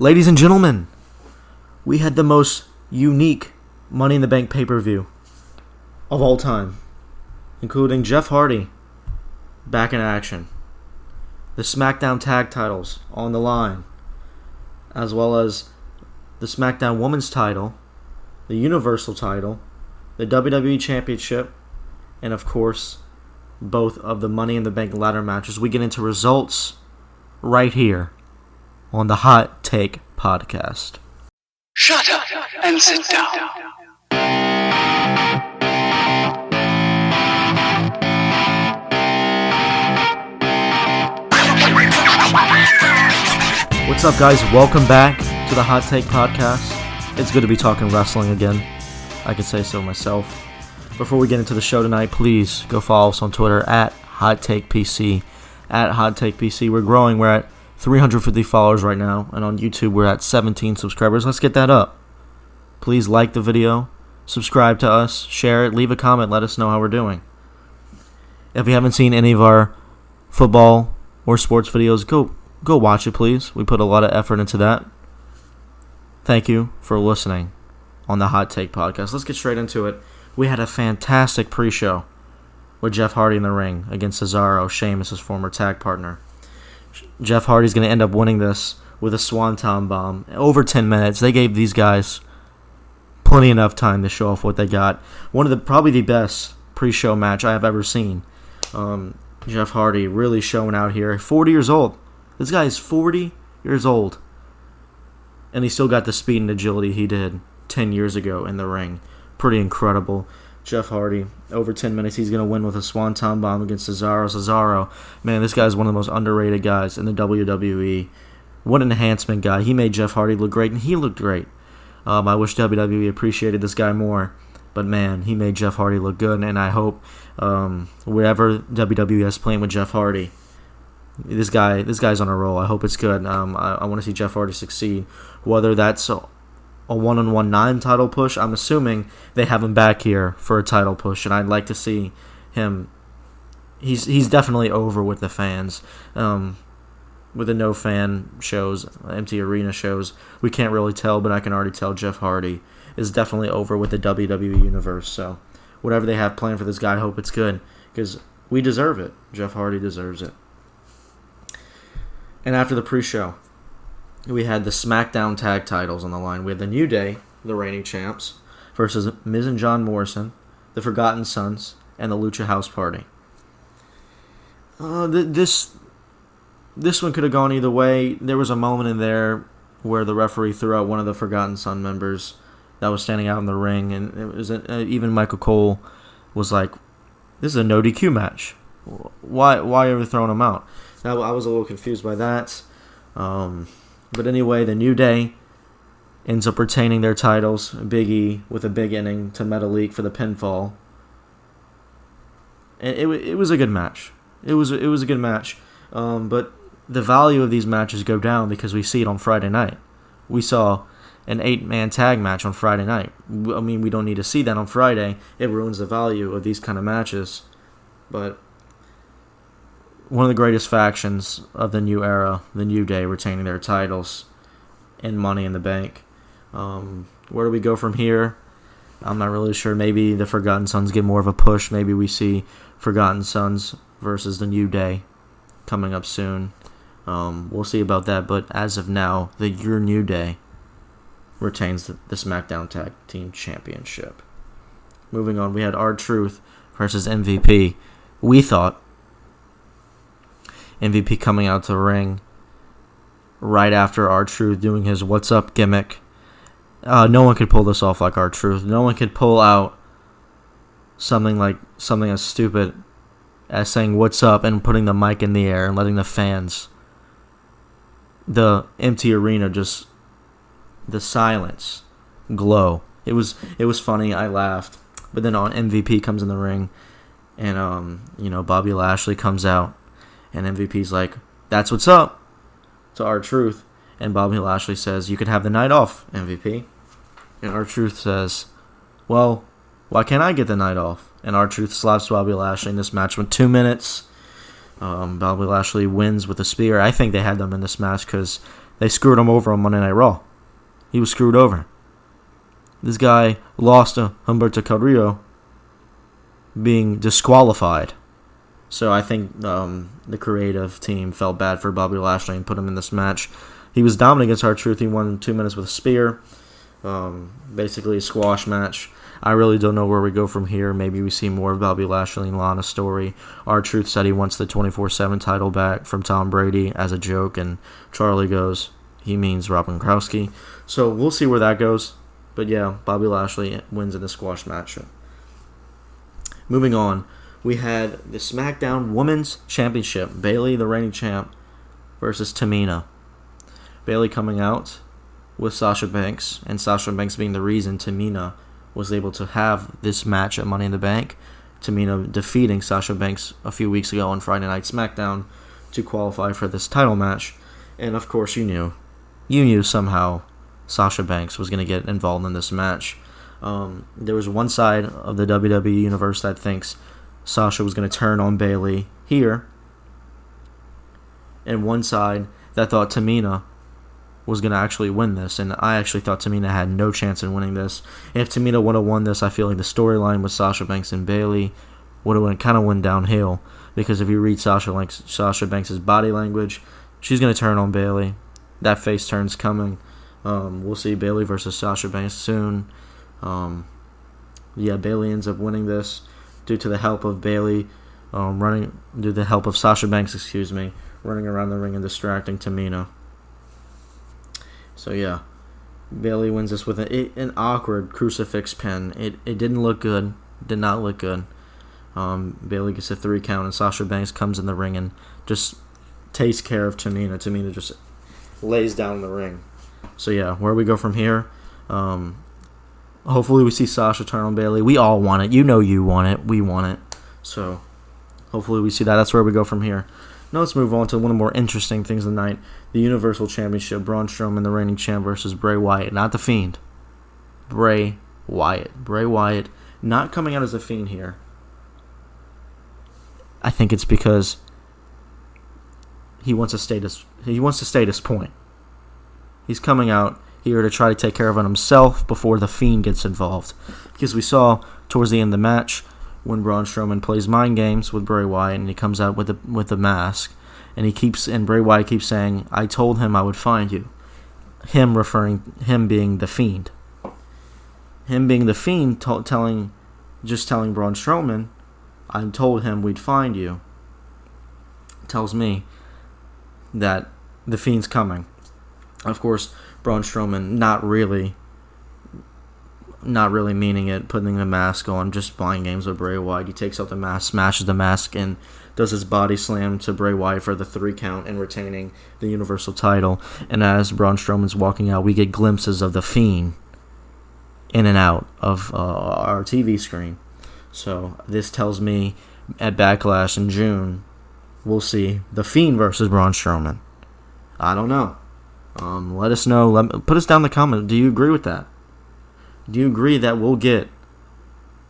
Ladies and gentlemen, we had the most unique Money in the Bank pay-per-view of all time, including Jeff Hardy back in action, the Smackdown tag titles on the line, as well as the Smackdown Women's title, the Universal title, the WWE Championship, and of course, both of the Money in the Bank ladder matches. We get into results right here on the Hot Take Podcast. Shut up and sit down. What's up, guys? Welcome back to the Hot Take Podcast. It's good to be talking wrestling again. I can say so myself. Before we get into the show tonight, please go follow us on Twitter at HotTakePC. At HotTakePC. We're growing. We're at 350 followers right now. And on YouTube, we're at 17 subscribers. Let's get that up. Please like the video. Subscribe to us. Share it. Leave a comment. Let us know how we're doing. If you haven't seen any of our football or sports videos, go watch it, please. We put a lot of effort into that. Thank you for listening on the Hot Take Podcast. Let's get straight into it. We had a fantastic pre-show with Jeff Hardy in the ring against Cesaro, Sheamus' former tag partner. Jeff Hardy's going to end up winning this with a Swanton bomb. Over 10 minutes. They gave these guys plenty enough time to show off what they got. Probably the best pre-show match I have ever seen. Jeff Hardy really showing out here. 40 years old. This guy is 40 years old. And he still got the speed and agility he did 10 years ago in the ring. Pretty incredible. Jeff Hardy, over 10 minutes, he's going to win with a Swanton bomb against Cesaro. Cesaro, man, this guy's one of the most underrated guys in the WWE. What an enhancement guy. He made Jeff Hardy look great, and he looked great. I wish WWE appreciated this guy more. But, man, he made Jeff Hardy look good, and I hope wherever WWE is playing with Jeff Hardy, this guy's on a roll. I hope it's good. I want to see Jeff Hardy succeed, whether that's a one-on-one non-title push. I'm assuming they have him back here for a title push, and I'd like to see him. He's definitely over with the fans. With the no-fan shows, empty arena shows, we can't really tell, but I can already tell Jeff Hardy is definitely over with the WWE Universe. So whatever they have planned for this guy, I hope it's good, because we deserve it. Jeff Hardy deserves it. And after the pre-show, we had the Smackdown tag titles on the line. We had the New Day, the reigning champs, versus Miz and John Morrison, the Forgotten Sons, and the Lucha House Party. This one could have gone either way. There was a moment in there where the referee threw out one of the Forgotten Son members that was standing out in the ring, and it was even Michael Cole was like, "This is a no DQ match. Why are we throwing him out?" Now, I was a little confused by that. But anyway, the New Day ends up retaining their titles. Big E with a big inning to Metalik for the pinfall. And it was a good match. It was a good match. But the value of these matches go down because we see it on Friday night. We saw an 8-man tag match on Friday night. I mean, we don't need to see that on Friday. It ruins the value of these kind of matches. But one of the greatest factions of the new era, the New Day, retaining their titles and Money in the Bank. Where do we go from here? I'm not really sure. Maybe the Forgotten Sons get more of a push. Maybe we see Forgotten Sons versus the New Day coming up soon. We'll see about that. But as of now, your New Day retains the SmackDown Tag Team Championship. Moving on, we had R-Truth versus MVP. We thought MVP coming out to the ring right after R-Truth doing his "What's Up" gimmick. No one could pull this off like R-Truth. No one could pull out something as stupid as saying "What's up" and putting the mic in the air and letting the fans, the empty arena, just the silence glow. It was funny. I laughed. But then MVP comes in the ring, and Bobby Lashley comes out. And MVP's like, "That's what's up," to R-Truth. And Bobby Lashley says, "You can have the night off, MVP." And R-Truth says, "Well, why can't I get the night off?" And R-Truth slaps Bobby Lashley, and this match went 2 minutes. Bobby Lashley wins with a spear. I think they had them in this match because They screwed him over on Monday Night Raw. He was screwed over. This guy lost to Humberto Carrillo, being disqualified. So I think the creative team felt bad for Bobby Lashley and put him in this match. He was dominant against R-Truth. He won 2 minutes with a spear. Basically a squash match. I really don't know where we go from here. Maybe we see more of Bobby Lashley and Lana's story. R-Truth said he wants the 24/7 title back from Tom Brady as a joke, and Charlie goes, he means Rob Gronkowski. So we'll see where that goes. But yeah, Bobby Lashley wins in the squash match. Moving on, we had the SmackDown Women's Championship. Bayley, the reigning champ, versus Tamina. Bayley coming out with Sasha Banks, and Sasha Banks being the reason Tamina was able to have this match at Money in the Bank. Tamina defeating Sasha Banks a few weeks ago on Friday Night SmackDown to qualify for this title match. And of course you knew somehow Sasha Banks was going to get involved in this match. There was one side of the WWE universe that thinks Sasha was going to turn on Bayley here, and one side that thought Tamina was going to actually win this, and I actually thought Tamina had no chance in winning this. If Tamina would have won this, I feel like the storyline with Sasha Banks and Bayley would have kind of went downhill, because if you read Sasha Banks' body language, she's going to turn on Bayley. That face turn's coming. We'll see Bayley versus Sasha Banks soon. Bayley ends up winning this due to the help of Sasha Banks, running around the ring and distracting Tamina. So yeah, Bayley wins this with an awkward crucifix pin. It didn't look good. Did not look good. Bayley gets a 3 count, and Sasha Banks comes in the ring and just takes care of Tamina. Tamina just lays down in the ring. So yeah, where we go from here? Hopefully we see Sasha turn on Bayley. We all want it. You know you want it. We want it. So hopefully we see that. That's where we go from here. Now let's move on to one of the more interesting things of the night. The Universal Championship. Braun Strowman, the reigning champ, versus Bray Wyatt. Not The Fiend. Bray Wyatt. Bray Wyatt not coming out as a Fiend here. I think it's because he wants to state his point. He's coming out here to try to take care of it himself before The Fiend gets involved. Because we saw towards the end of the match when Braun Strowman plays mind games with Bray Wyatt, and he comes out with the mask, and Bray Wyatt keeps saying, "I told him I would find you." Him being The Fiend. Him being The Fiend telling Braun Strowman, "I told him we'd find you," tells me that The Fiend's coming. Of course, Braun Strowman not really meaning it, putting the mask on, just playing games with Bray Wyatt. He takes out the mask, smashes the mask, and does his body slam to Bray Wyatt for the 3 count and retaining the Universal title. And as Braun Strowman's walking out, we get glimpses of The Fiend in and out of our TV screen. So this tells me at Backlash in June, we'll see The Fiend versus Braun Strowman. I don't know. Let us know. Put us down in the comment. Do you agree with that? Do you agree that we'll get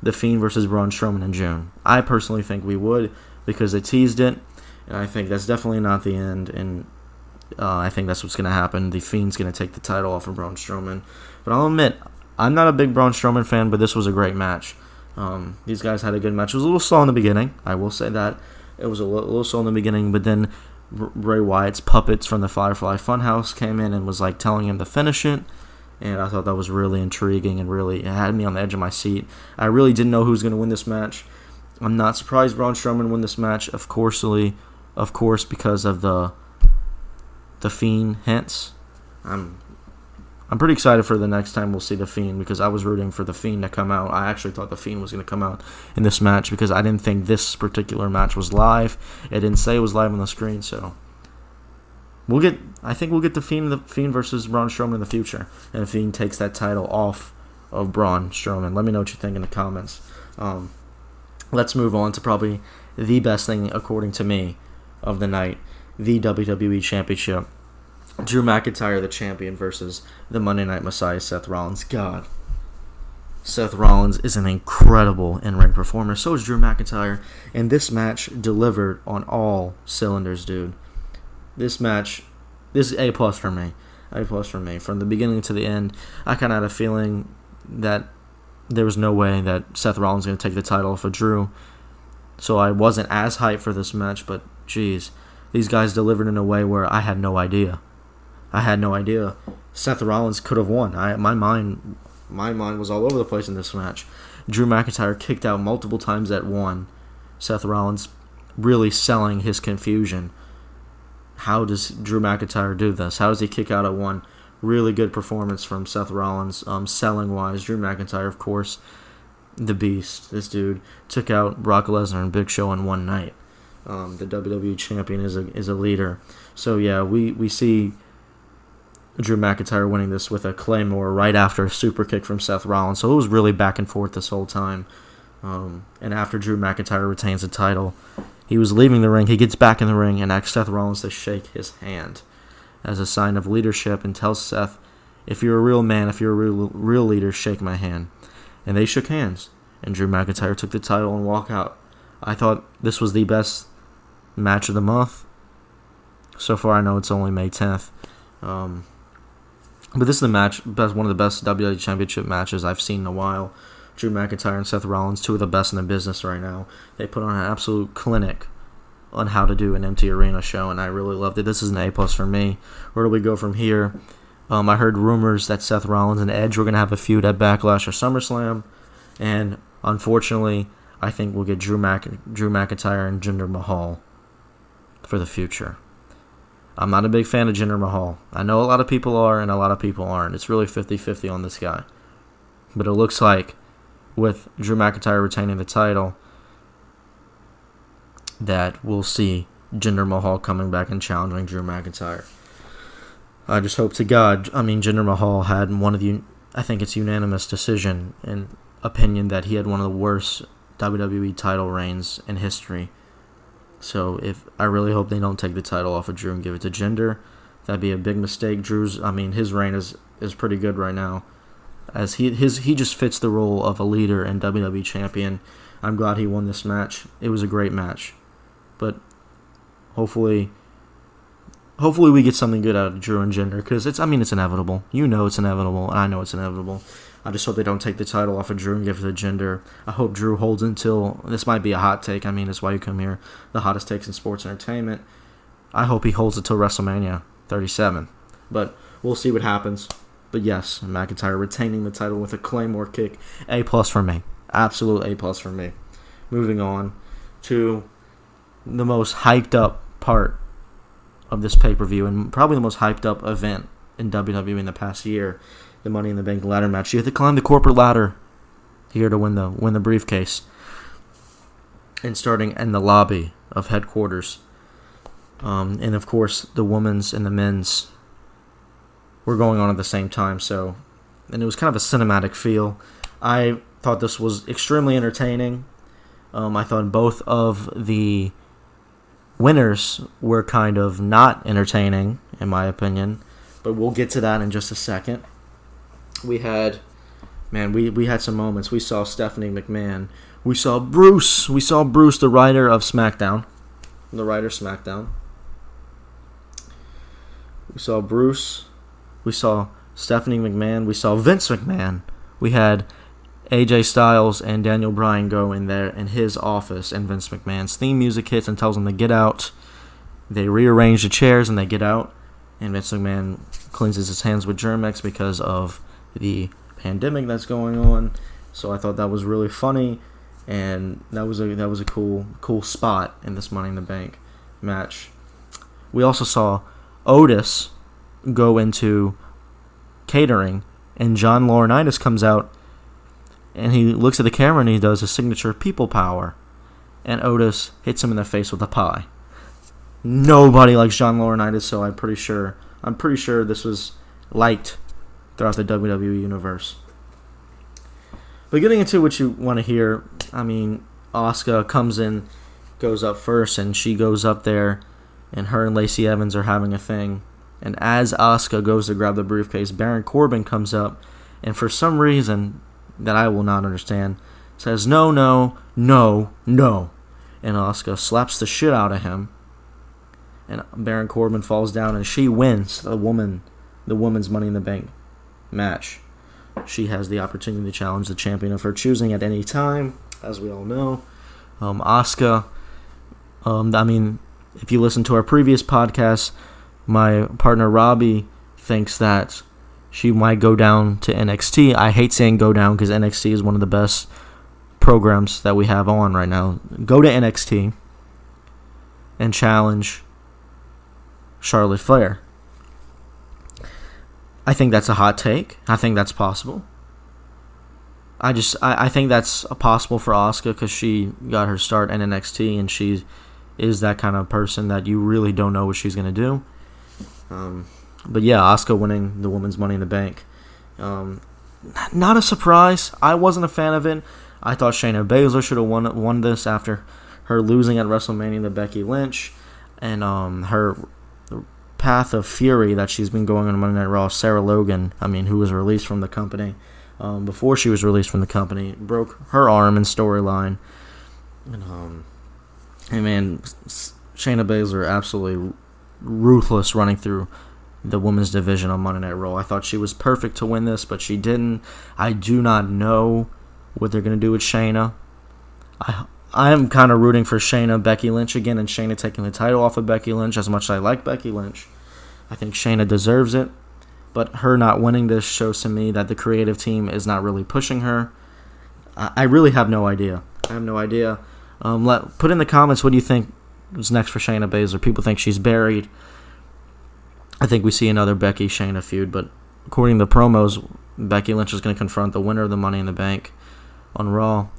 The Fiend versus Braun Strowman in June? I personally think we would, because they teased it, and I think that's definitely not the end, and I think that's what's going to happen. The Fiend's going to take the title off of Braun Strowman. But I'll admit, I'm not a big Braun Strowman fan, but this was a great match. These guys had a good match. It was a little slow in the beginning. I will say that. It was a little slow in the beginning, but then Bray Wyatt's puppets from the Firefly Funhouse came in and was like telling him to finish it, and I thought that was really intriguing and it had me on the edge of my seat. I really didn't know who was going to win this match. I'm not surprised Braun Strowman won this match, of course, because of the Fiend hints. I'm pretty excited for the next time we'll see The Fiend, because I was rooting for The Fiend to come out. I actually thought The Fiend was going to come out in this match, because I didn't think this particular match was live. It didn't say it was live on the screen, so I think we'll get The Fiend versus Braun Strowman in the future, and The Fiend takes that title off of Braun Strowman. Let me know what you think in the comments. Let's move on to probably the best thing, according to me, of the night, the WWE Championship. Drew McIntyre, the champion, versus the Monday Night Messiah, Seth Rollins. God, Seth Rollins is an incredible in-ring performer. So is Drew McIntyre. And this match delivered on all cylinders, dude. This match, this is A+ for me. A plus for me. From the beginning to the end, I kind of had a feeling that there was no way that Seth Rollins was going to take the title off of Drew. So I wasn't as hyped for this match, but geez, these guys delivered in a way where I had no idea. Seth Rollins could have won. My mind was all over the place in this match. Drew McIntyre kicked out multiple times at one. Seth Rollins really selling his confusion. How does Drew McIntyre do this? How does he kick out at one? Really good performance from Seth Rollins, selling-wise. Drew McIntyre, of course, the beast. This dude took out Brock Lesnar and Big Show in one night. The WWE champion is a leader. So, yeah, we see Drew McIntyre winning this with a Claymore right after a super kick from Seth Rollins. So it was really back and forth this whole time. And after Drew McIntyre retains the title, he was leaving the ring. He gets back in the ring and asks Seth Rollins to shake his hand as a sign of leadership and tells Seth, if you're a real man, if you're a real leader, shake my hand. And they shook hands. And Drew McIntyre took the title and walked out. I thought this was the best match of the month. So far, I know it's only May 10th. But this is one of the best WWE Championship matches I've seen in a while. Drew McIntyre and Seth Rollins, two of the best in the business right now. They put on an absolute clinic on how to do an empty arena show, and I really loved it. This is an A+ for me. Where do we go from here? I heard rumors that Seth Rollins and Edge were going to have a feud at Backlash or SummerSlam, and unfortunately, I think we'll get Drew McIntyre and Jinder Mahal for the future. I'm not a big fan of Jinder Mahal. I know a lot of people are and a lot of people aren't. It's really 50-50 on this guy. But it looks like with Drew McIntyre retaining the title that we'll see Jinder Mahal coming back and challenging Drew McIntyre. I just hope to God. Jinder Mahal had I think it's unanimous decision and opinion that he had one of the worst WWE title reigns in history. So I really hope they don't take the title off of Drew and give it to Jinder. That'd be a big mistake. His reign is pretty good right now, as he just fits the role of a leader and WWE champion. I'm glad he won this match. It was a great match, but hopefully we get something good out of Drew and Jinder, because it's inevitable. You know it's inevitable, and I know it's inevitable. I just hope they don't take the title off of Drew and give it to Jinder. I hope Drew holds until, this might be a hot take, it's why you come here, the hottest takes in sports entertainment. I hope he holds it till WrestleMania 37. But we'll see what happens. But yes, McIntyre retaining the title with a Claymore kick. A+ for me. Absolute A+ for me. Moving on to the most hyped up part of this pay-per-view, and probably the most hyped up event in WWE in the past year. The Money in the Bank ladder match. You have to climb the corporate ladder here to win the briefcase. And starting in the lobby of headquarters. And of course, the women's and the men's were going on at the same time. And it was kind of a cinematic feel. I thought this was extremely entertaining. I thought both of the winners were kind of not entertaining, in my opinion. But we'll get to that in just a second. We had some moments. We saw Stephanie McMahon. We saw Bruce. The writer of SmackDown. We saw Bruce. We saw Stephanie McMahon. We saw Vince McMahon. We had AJ Styles and Daniel Bryan go in there in his office, and Vince McMahon's theme music hits and tells them to get out. They rearrange the chairs and they get out. And Vince McMahon cleanses his hands with Germ-X because of the pandemic that's going on. So I thought that was really funny, and that was a cool spot in this Money in the Bank match. We also saw Otis go into catering, and John Laurinaitis comes out, and he looks at the camera and he does his signature people power, and Otis hits him in the face with a pie. Nobody likes John Laurinaitis, so I'm pretty sure this was liked throughout the WWE universe. But getting into what you want to hear, Asuka comes in, goes up first, and she goes up there, and her and Lacey Evans are having a thing. And as Asuka goes to grab the briefcase, Baron Corbin comes up, and for some reason that I will not understand, says, no, no, no, no. And Asuka slaps the shit out of him. And Baron Corbin falls down, and she wins. The woman the women's Money in the Bank match, she has the opportunity to challenge the champion of her choosing at any time, as we all know. Asuka, if you listen to our previous podcast, my partner Robbie thinks that she might go down to NXT. I hate saying go down because NXT is one of the best programs that we have on right now. Go to NXT and challenge Charlotte Flair. I think that's a hot take. I think that's possible. I think that's possible for Asuka because she got her start in NXT and she is that kind of person that you really don't know what she's going to do. But yeah, Asuka winning the women's Money in the Bank. Not a surprise. I wasn't a fan of it. I thought Shayna Baszler should have won this after her losing at WrestleMania to Becky Lynch. And her path of fury that she's been going on Monday Night Raw, Sarah Logan, who was released from the company, before she was released from the company, broke her arm in storyline. And Shayna Baszler absolutely ruthless running through the women's division on Monday Night Raw. I thought she was perfect to win this, but she didn't. I do not know what they're going to do with Shayna. I am kind of rooting for Shayna, Becky Lynch again, and Shayna taking the title off of Becky Lynch. As much as I like Becky Lynch, I think Shayna deserves it. But her not winning this shows to me that the creative team is not really pushing her. I really have no idea. I have no idea. Put in the comments, what do you think is next for Shayna Baszler? People think she's buried. I think we see another Becky-Shayna feud, but according to the promos, Becky Lynch is going to confront the winner of the Money in the Bank on Raw.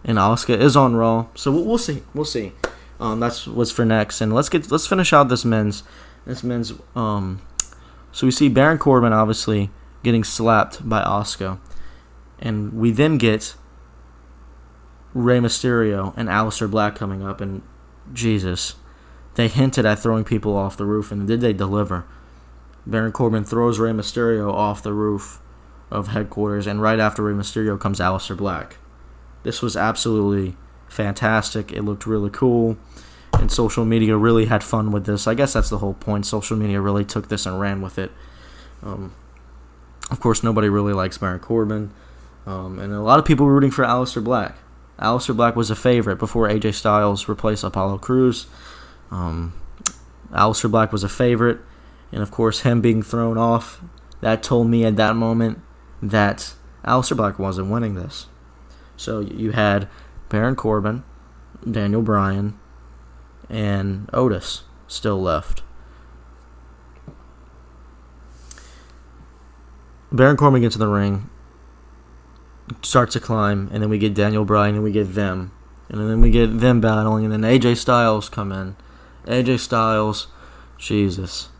And Asuka is on Raw, so we'll see. We'll see. That's what's for next, and let's finish out this men's. So we see Baron Corbin obviously getting slapped by Asuka, and we then get Rey Mysterio and Aleister Black coming up, and Jesus, they hinted at throwing people off the roof, and did they deliver? Baron Corbin throws Rey Mysterio off the roof of headquarters, and right after Rey Mysterio comes Aleister Black. This was absolutely fantastic. It looked really cool, and social media really had fun with this. I guess that's the whole point. Social media really took this and ran with it. Of course, nobody really likes Baron Corbin, and a lot of people were rooting for Aleister Black. Aleister Black was a favorite before AJ Styles replaced Apollo Crews. Aleister Black was a favorite, and of course, him being thrown off, that told me at that moment that Aleister Black wasn't winning this. So you had Baron Corbin, Daniel Bryan, and Otis still left. Baron Corbin gets in the ring, starts to climb, and then we get Daniel Bryan and we get them. And then we get them battling, and then AJ Styles come in. AJ Styles, Jesus.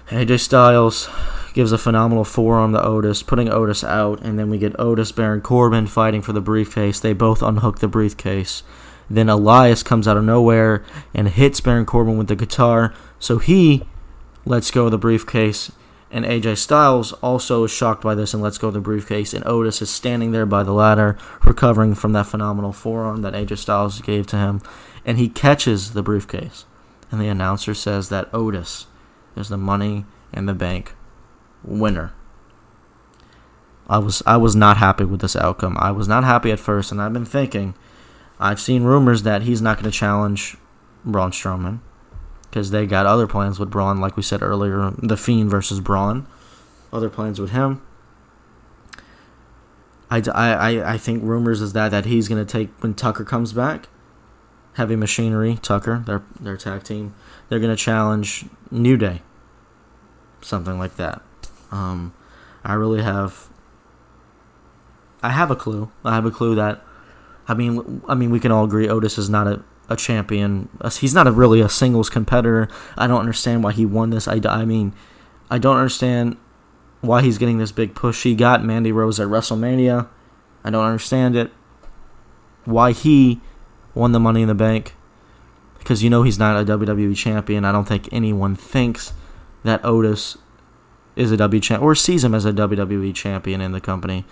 AJ Styles gives a phenomenal forearm to Otis, putting Otis out, and then we get Otis, Baron Corbin fighting for the briefcase. They both unhook the briefcase. Then Elias comes out of nowhere and hits Baron Corbin with the guitar, so he lets go of the briefcase, and AJ Styles also is shocked by this and lets go of the briefcase, and Otis is standing there by the ladder, recovering from that phenomenal forearm that AJ Styles gave to him, and he catches the briefcase, and the announcer says that Otis is the Money in the Bank winner. I was not happy with this outcome. I was not happy at first, and I've been thinking, I've seen rumors that he's not going to challenge Braun Strowman because they got other plans with Braun, like we said earlier, The Fiend versus Braun. Other plans with him. I think rumors is that he's going to take, when Tucker comes back, Heavy Machinery, Tucker, their tag team, they're going to challenge New Day. Something like that. I have a clue. I have a clue that, I mean, we can all agree Otis is not a champion. He's not really a singles competitor. I don't understand why he won this. I don't understand why he's getting this big push. He got Mandy Rose at WrestleMania. I don't understand it. Why he won the Money in the Bank. Because he's not a WWE champion. I don't think anyone thinks that Otis is a WWE champion or sees him as a WWE champion in the company.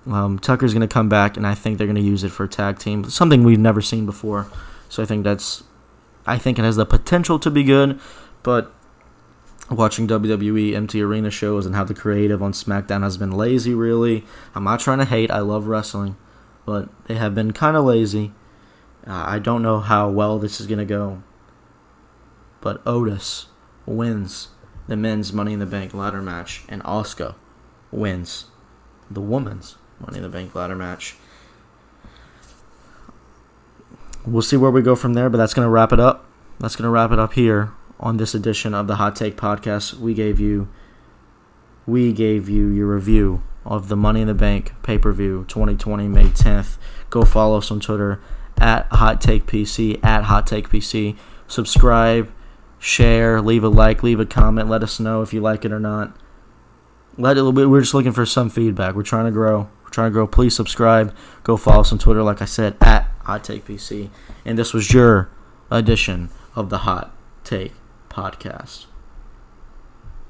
Tucker's going to come back, and I think they're going to use it for a tag team, something we've never seen before. So I think it has the potential to be good, but watching WWE empty arena shows and how the creative on Smackdown has been lazy, really. I'm not trying to hate. I love wrestling. But they have been kind of lazy. I don't know how well this is going to go. But Otis wins the men's Money in the Bank ladder match. And Asuka wins the women's Money in the Bank ladder match. We'll see where we go from there, but that's going to wrap it up. That's going to wrap it up here on this edition of the Hot Take Podcast. We gave you your review of the Money in the Bank pay-per-view 2020 May 10th. Go follow us on Twitter at HotTakePC. Subscribe, share, leave a like, leave a comment. Let us know if you like it or not. We're just looking for some feedback. We're trying to grow. Please subscribe. Go follow us on Twitter, like I said, at HotTakePC. And this was your edition of the Hot Take Podcast.